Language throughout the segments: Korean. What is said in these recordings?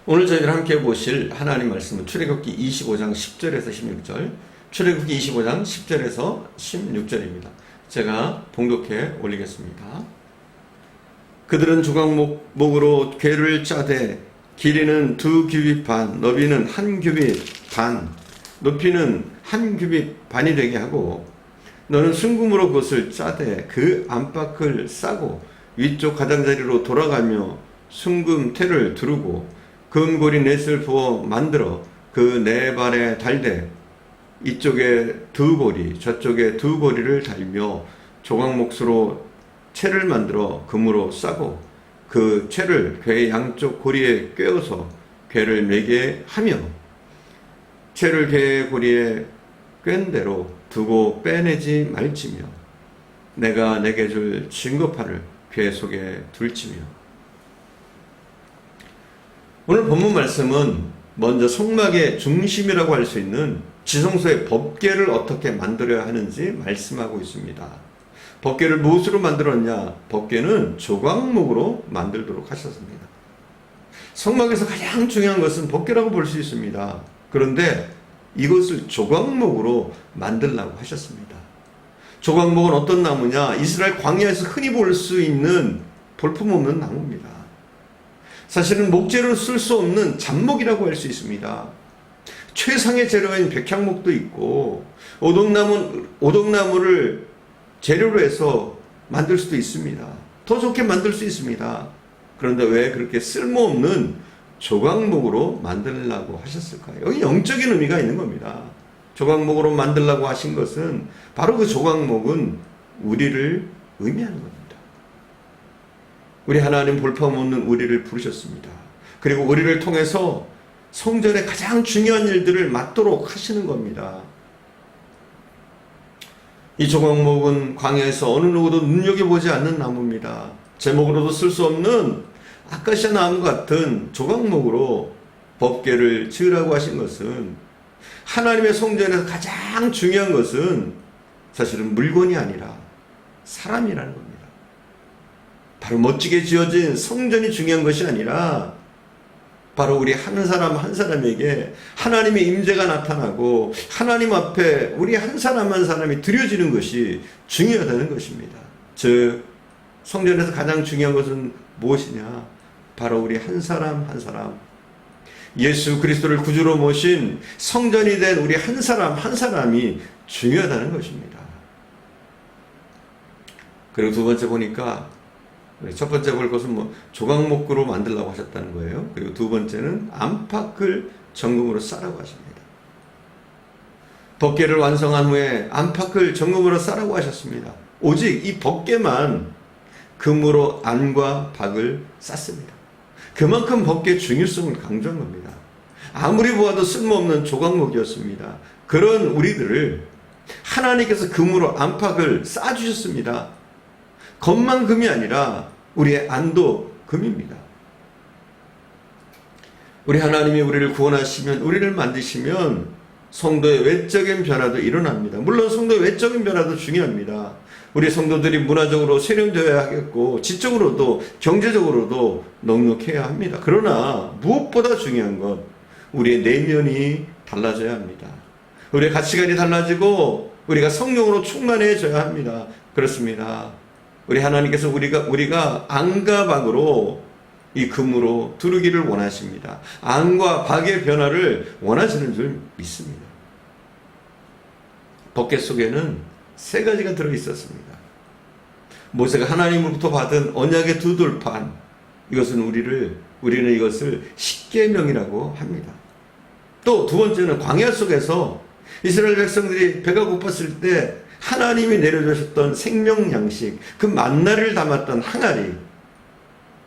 오늘 저희들 함께 보실 하나님 말씀은 출애굽기 25장 10절에서 16절, 출애굽기 25장 10절에서 16절입니다. 제가 봉독해 올리겠습니다. 그들은 조각목으로 궤를 짜되 길이는 2규빗 반, 너비는 1규빗 반, 높이는 1규빗 반이 되게 하고, 너는 순금으로 그것을 짜되 그 안팎을 싸고 위쪽 가장자리로 돌아가며 순금 태를 두르고 금고리 넷을 부어 만들어 그 네 발에 달되 이쪽에 2고리 저쪽에 2고리를 달며 조각목수로 채를 만들어 금으로 싸고 그 채를 궤 양쪽 고리에 꿰어서 궤를 매게 하며 채를 궤 고리에 꿰은 대로 두고 빼내지 말지며 내가 내게 줄 증거판을 궤 속에 둘지며. 오늘 본문 말씀은 먼저 성막의 중심이라고 할 수 있는 지성소의 법궤를 어떻게 만들어야 하는지 말씀하고 있습니다. 법궤를 무엇으로 만들었냐? 법궤는 조각목으로 만들도록 하셨습니다. 성막에서 가장 중요한 것은 법궤라고 볼 수 있습니다. 그런데 이것을 조각목으로 만들라고 하셨습니다. 조각목은 어떤 나무냐? 이스라엘 광야에서 흔히 볼 수 있는 볼품없는 나무입니다. 사실은 목재로 쓸 수 없는 잡목이라고 할 수 있습니다. 최상의 재료인 백향목도 있고 오동나무를 재료로 해서 만들 수도 있습니다. 더 좋게 만들 수 있습니다. 그런데 왜 그렇게 쓸모없는 조각목으로 만들려고 하셨을까요? 여기 영적인 의미가 있는 겁니다. 조각목으로 만들려고 하신 것은 바로 그 조각목은 우리를 의미하는 겁니다. 우리 하나님 볼품없는 우리를 부르셨습니다. 그리고 우리를 통해서 성전의 가장 중요한 일들을 맡도록 하시는 겁니다. 이 조각목은 광야에서 어느 누구도 눈여겨보지 않는 나무입니다. 제목으로도 쓸 수 없는 아카시아 나무 같은 조각목으로 법궤를 지으라고 하신 것은, 하나님의 성전에서 가장 중요한 것은 사실은 물건이 아니라 사람이라는 겁니다. 바로 멋지게 지어진 성전이 중요한 것이 아니라 바로 우리 한 사람 한 사람에게 하나님의 임재가 나타나고 하나님 앞에 우리 한 사람 한 사람이 드려지는 것이 중요하다는 것입니다. 즉 성전에서 가장 중요한 것은 무엇이냐? 바로 우리 한 사람 한 사람, 예수 그리스도를 구주로 모신 성전이 된 우리 한 사람 한 사람이 중요하다는 것입니다. 그리고 두 번째 보니까, 첫 번째 볼 것은 조각목으로 만들려고 하셨다는 거예요. 그리고 두 번째는 안팎을 정금으로 싸라고 하십니다. 법궤를 완성한 후에 안팎을 정금으로 싸라고 하셨습니다. 오직 이 법궤만 금으로 안과 박을 쌌습니다. 그만큼 법궤의 중요성을 강조한 겁니다. 아무리 보아도 쓸모없는 조각목이었습니다. 그런 우리들을 하나님께서 금으로 안팎을 싸주셨습니다. 겉만 금이 아니라 우리의 안도 금입니다. 우리 하나님이 우리를 구원하시면, 우리를 만드시면 성도의 외적인 변화도 일어납니다. 물론 성도의 외적인 변화도 중요합니다. 우리 성도들이 문화적으로 세련되어야 하겠고 지적으로도 경제적으로도 넉넉해야 합니다. 그러나 무엇보다 중요한 건 우리의 내면이 달라져야 합니다. 우리의 가치관이 달라지고 우리가 성령으로 충만해져야 합니다. 그렇습니다. 우리 하나님께서 우리가 안과 박으로 이 금으로 두르기를 원하십니다. 안과 박의 변화를 원하시는 줄 믿습니다. 법궤 속에는 세 가지가 들어있었습니다. 모세가 하나님으로부터 받은 언약의 두 돌판, 이것은 우리는 이것을 십계명이라고 합니다. 또 두 번째는 광야 속에서 이스라엘 백성들이 배가 고팠을 때 하나님이 내려주셨던 생명 양식, 그 만나를 담았던 항아리,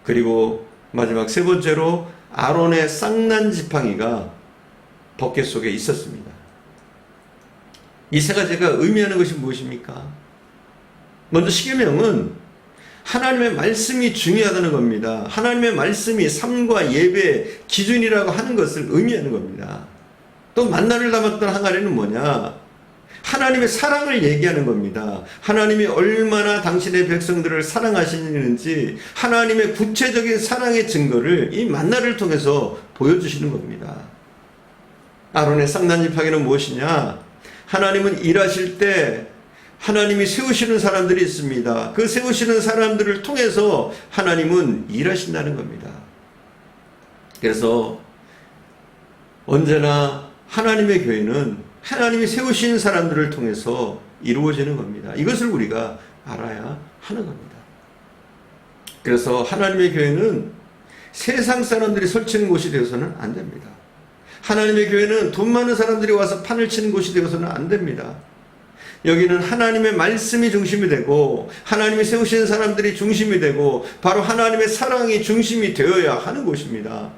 그리고 마지막 세 번째로 아론의 쌍난 지팡이가 법궤 속에 있었습니다. 이 세 가지가 의미하는 것이 무엇입니까? 먼저 십계명은 하나님의 말씀이 중요하다는 겁니다. 하나님의 말씀이 삶과 예배의 기준이라고 하는 것을 의미하는 겁니다. 또 만나를 담았던 항아리는 뭐냐? 하나님의 사랑을 얘기하는 겁니다. 하나님이 얼마나 당신의 백성들을 사랑하시는지 하나님의 구체적인 사랑의 증거를 이 만나를 통해서 보여주시는 겁니다. 아론의 쌍난지팡이는 무엇이냐? 하나님은 일하실 때 하나님이 세우시는 사람들이 있습니다. 그 세우시는 사람들을 통해서 하나님은 일하신다는 겁니다. 그래서 언제나 하나님의 교회는 하나님이 세우신 사람들을 통해서 이루어지는 겁니다. 이것을 우리가 알아야 하는 겁니다. 그래서 하나님의 교회는 세상 사람들이 설치는 곳이 되어서는 안 됩니다. 하나님의 교회는 돈 많은 사람들이 와서 판을 치는 곳이 되어서는 안 됩니다. 여기는 하나님의 말씀이 중심이 되고 하나님이 세우신 사람들이 중심이 되고 바로 하나님의 사랑이 중심이 되어야 하는 곳입니다.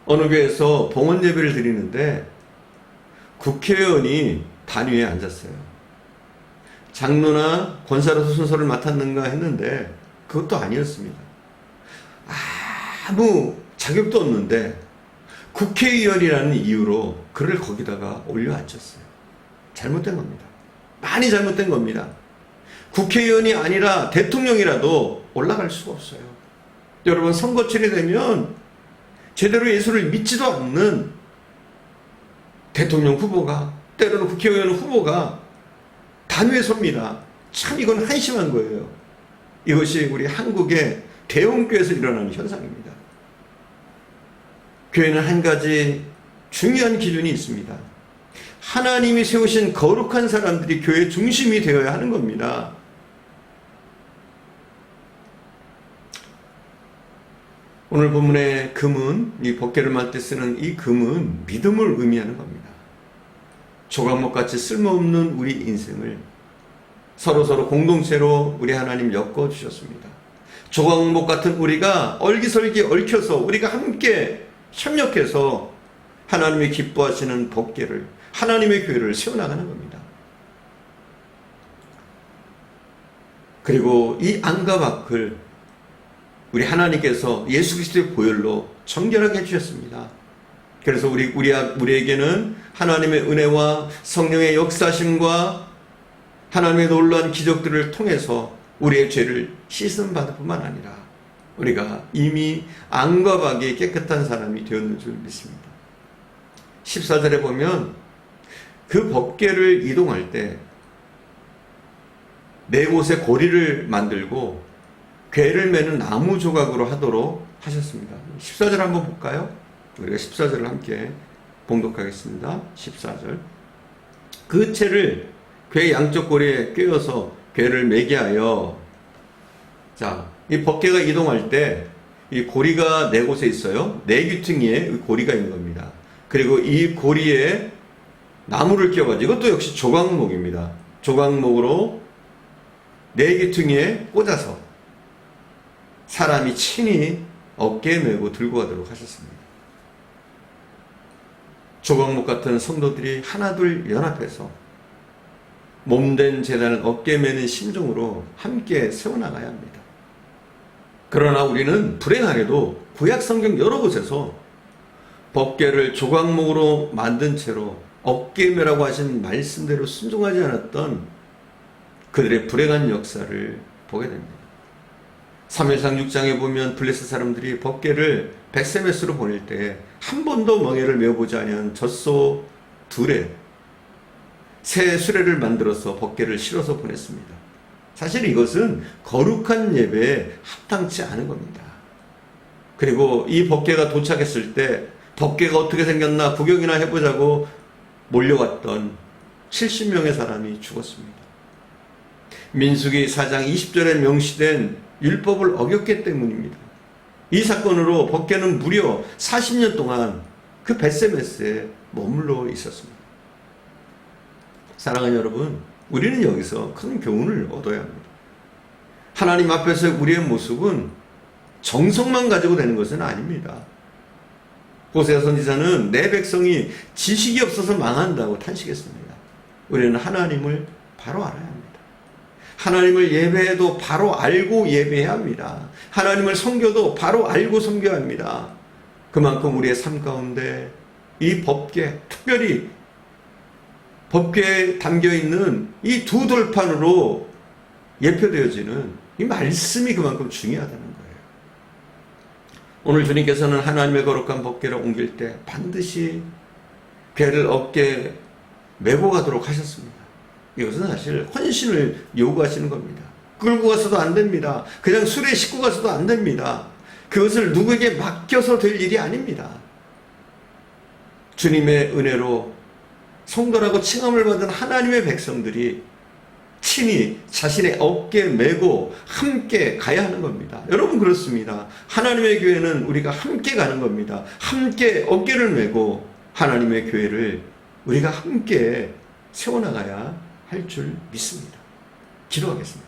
어느 교회에서 봉헌 예배를 드리는데 국회의원이 단위에 앉았어요. 장로나 권사로서 순서를 맡았는가 했는데 그것도 아니었습니다. 아무 자격도 없는데 국회의원이라는 이유로 그를 거기다가 올려 앉혔어요. 잘못된 겁니다. 많이 잘못된 겁니다. 국회의원이 아니라 대통령이라도 올라갈 수가 없어요. 여러분, 선거철이 되면 제대로 예수를 믿지도 않는 대통령 후보가, 때로는 국회의원 후보가 단위에 섭니다. 참 이건 한심한 거예요. 이것이 우리 한국의 대형교회에서 일어나는 현상입니다. 교회는 한 가지 중요한 기준이 있습니다. 하나님이 세우신 거룩한 사람들이 교회의 중심이 되어야 하는 겁니다. 오늘 본문의 금은, 이 법궤를 말 때 쓰는 이 금은 믿음을 의미하는 겁니다. 조각목같이 쓸모없는 우리 인생을 서로서로 공동체로 우리 하나님 엮어주셨습니다. 조각목 같은 우리가 얼기설기 얽혀서 우리가 함께 협력해서 하나님이 기뻐하시는 법궤를, 하나님의 교회를 세워나가는 겁니다. 그리고 이 안과 밖을 우리 하나님께서 예수 그리스도의 보혈로 정결하게 해주셨습니다. 그래서 우리에게는 하나님의 은혜와 성령의 역사심과 하나님의 놀라운 기적들을 통해서 우리의 죄를 씻음받을 뿐만 아니라 우리가 이미 안과 밖이 깨끗한 사람이 되었는 줄 믿습니다. 14절에 보면 그 법궤를 이동할 때 네 곳에 고리를 만들고 궤를 매는 나무 조각으로 하도록 하셨습니다. 14절 한번 볼까요? 우리가 14절을 함께 봉독하겠습니다. 14절. 그 채를 궤 양쪽 고리에 꿰어서 궤를 매게 하여, 자, 이 법궤가 이동할 때 이 고리가 네 곳에 있어요. 네 귀퉁이에 고리가 있는 겁니다. 그리고 이 고리에 나무를 끼워가지고 이것도 역시 조각목입니다. 조각목으로 네 귀퉁이에 꽂아서 사람이 친히 어깨에 메고 들고 가도록 하셨습니다. 조각목 같은 성도들이 하나둘 연합해서 몸된 제단을 어깨에 메는 심정으로 함께 세워나가야 합니다. 그러나 우리는 불행하게도 구약 성경 여러 곳에서 법궤를 조각목으로 만든 채로 어깨에 메라고 하신 말씀대로 순종하지 않았던 그들의 불행한 역사를 보게 됩니다. 사무엘상 6장에 보면 블레셋 사람들이 법궤를 벳세메스로 보낼 때 한 번도 멍에를 메어보지 아니한 젖소 둘에 새 수레를 만들어서 법궤를 실어서 보냈습니다. 사실 이것은 거룩한 예배에 합당치 않은 겁니다. 그리고 이 법궤가 도착했을 때 법궤가 어떻게 생겼나 구경이나 해보자고 몰려왔던 70명의 사람이 죽었습니다. 민수기 4장 20절에 명시된 율법을 어겼기 때문입니다. 이 사건으로 법궤는 무려 40년 동안 그 벳세메스에 머물러 있었습니다. 사랑하는 여러분, 우리는 여기서 큰 교훈을 얻어야 합니다. 하나님 앞에서 우리의 모습은 정성만 가지고 되는 것은 아닙니다. 호세아 선지자는 내 백성이 지식이 없어서 망한다고 탄식했습니다. 우리는 하나님을 바로 알아야 합니다. 하나님을 예배해도 바로 알고 예배해야 합니다. 하나님을 섬겨도 바로 알고 섬겨야 합니다. 그만큼 우리의 삶 가운데 이 법궤, 특별히 법궤에 담겨있는 이 두 돌판으로 예표되어지는 이 말씀이 그만큼 중요하다는 거예요. 오늘 주님께서는 하나님의 거룩한 법궤를 옮길 때 반드시 궤를 어깨에 메고 가도록 하셨습니다. 이것은 사실 헌신을 요구하시는 겁니다. 끌고 가서도 안 됩니다. 그냥 수레 싣고 가서도 안 됩니다. 그것을 누구에게 맡겨서 될 일이 아닙니다. 주님의 은혜로 성도라고 칭함을 받은 하나님의 백성들이 친히 자신의 어깨에 메고 함께 가야 하는 겁니다. 여러분 그렇습니다. 하나님의 교회는 우리가 함께 가는 겁니다. 함께 어깨를 메고 하나님의 교회를 우리가 함께 세워나가야 할 줄 믿습니다. 기도하겠습니다.